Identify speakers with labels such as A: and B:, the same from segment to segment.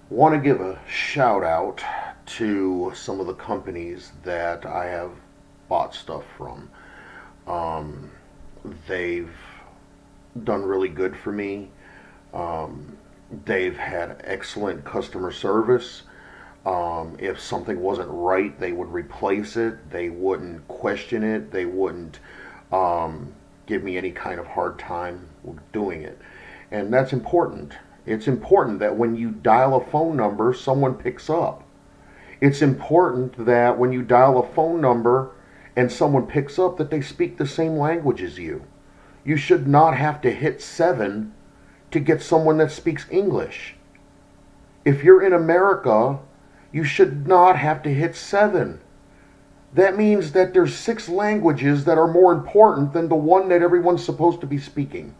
A: Want to give a shout out to some of the companies that I have bought stuff from. Um, they've done really good for me. Um, they've had excellent customer service. If something wasn't right, they would replace it. They wouldn't question it. They wouldn't um, give me any kind of hard time doing it. And that's important. It's important that when you dial a phone number, someone picks up. It's important that when you dial a phone number and someone picks up, that they speak the same language as you. You should not have to hit 7 to get someone that speaks English. If you're in America, you should not have to hit 7. That means that there's 6 languages that are more important than the one that everyone's supposed to be speaking.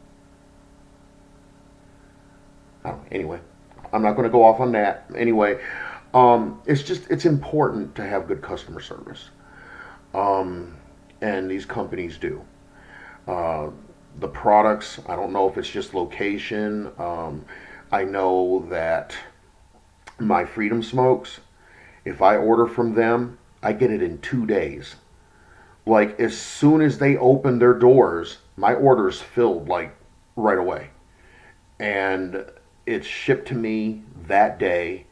A: Oh, anyway, I'm not going to go off on that. Anyway, it's important to have good customer service, um, and these companies do. Uh, the products, I don't know if it's just location. I know that my Freedom Smokes, if I order from them, I get it in 2 days. Like as soon as they open their doors, my order's filled like right away. And it's shipped to me that day,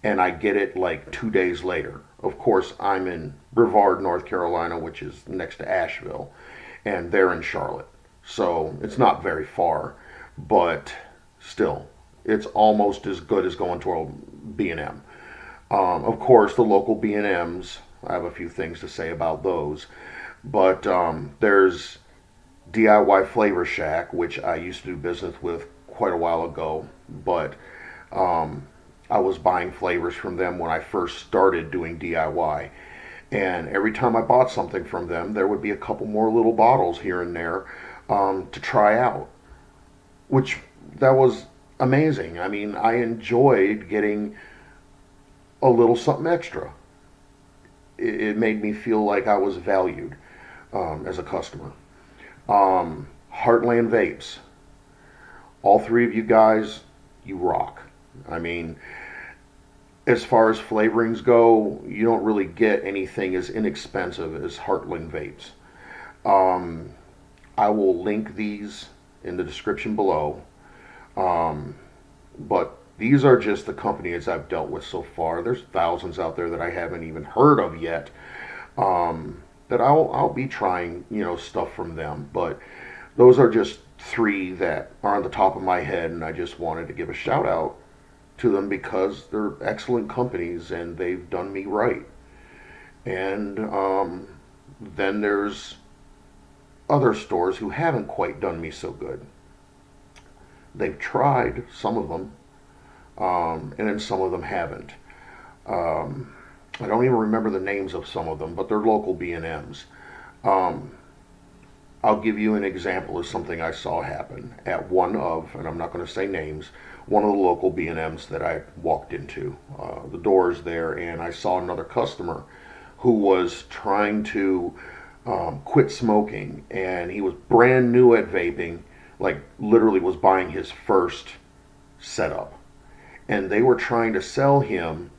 A: and I get it like 2 days later. Of course, I'm in Brevard, North Carolina, which is next to Asheville, and they're in Charlotte. So it's not very far, but still, it's almost as good as going to a B&M. Of course, the local B&Ms, I have a few things to say about those, but there's DIY Flavor Shack, which I used to do business with quite a while ago, but um, I was buying flavors from them when I first started doing DIY. And every time I bought something from them, there would be a couple more little bottles here and there to try out, which that was amazing. I mean, I enjoyed getting a little something extra. It made me feel like I was valued as a customer. Heartland Vapes. All three of you guys, you rock. I mean, as far as flavorings go, you don't really get anything as inexpensive as Heartland Vapes. Um, I will link these in the description below. Um, but these are just the companies I've dealt with so far. There's thousands out there that I haven't even heard of yet. That I'll be trying, stuff from them. But those are just three that are on the top of my head, and I just wanted to give a shout out to them because they're excellent companies and they've done me right. And then there's other stores who haven't quite done me so good. They've tried, some of them, and then some of them haven't. Um, I don't even remember the names of some of them, but they're local B&Ms. Um, I'll give you an example of something I saw happen at one of, and I'm not going to say names, one of the local B&Ms that I walked into. The doors there, and I saw another customer who was trying to quit smoking, and he was brand new at vaping, like literally was buying his first setup. And they were trying to sell him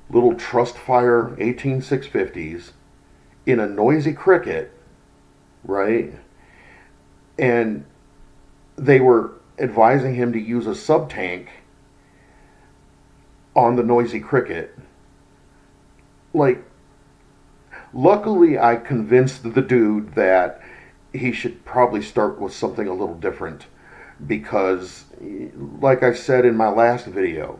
A: little Trustfire 18650s in a Noisy Cricket, right? And they were advising him to use a sub tank on the Noisy Cricket. Like, luckily I convinced the dude that he should probably start with something a little different because, like I said in my last video,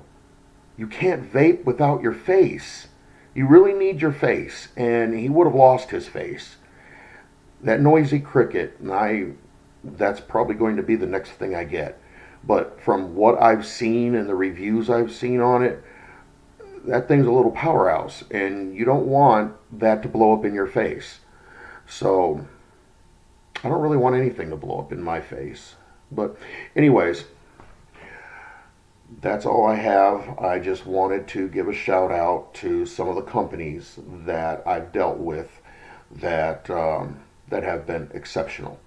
A: you can't vape without your face. You really need your face, and he would have lost his face. That Noisy Cricket, that's probably going to be the next thing I get. But from what I've seen and the reviews I've seen on it, that thing's a little powerhouse, and you don't want that to blow up in your face. So I don't really want anything to blow up in my face. But anyways, that's all I have. I just wanted to give a shout out to some of the companies that I've dealt with that that have been exceptional.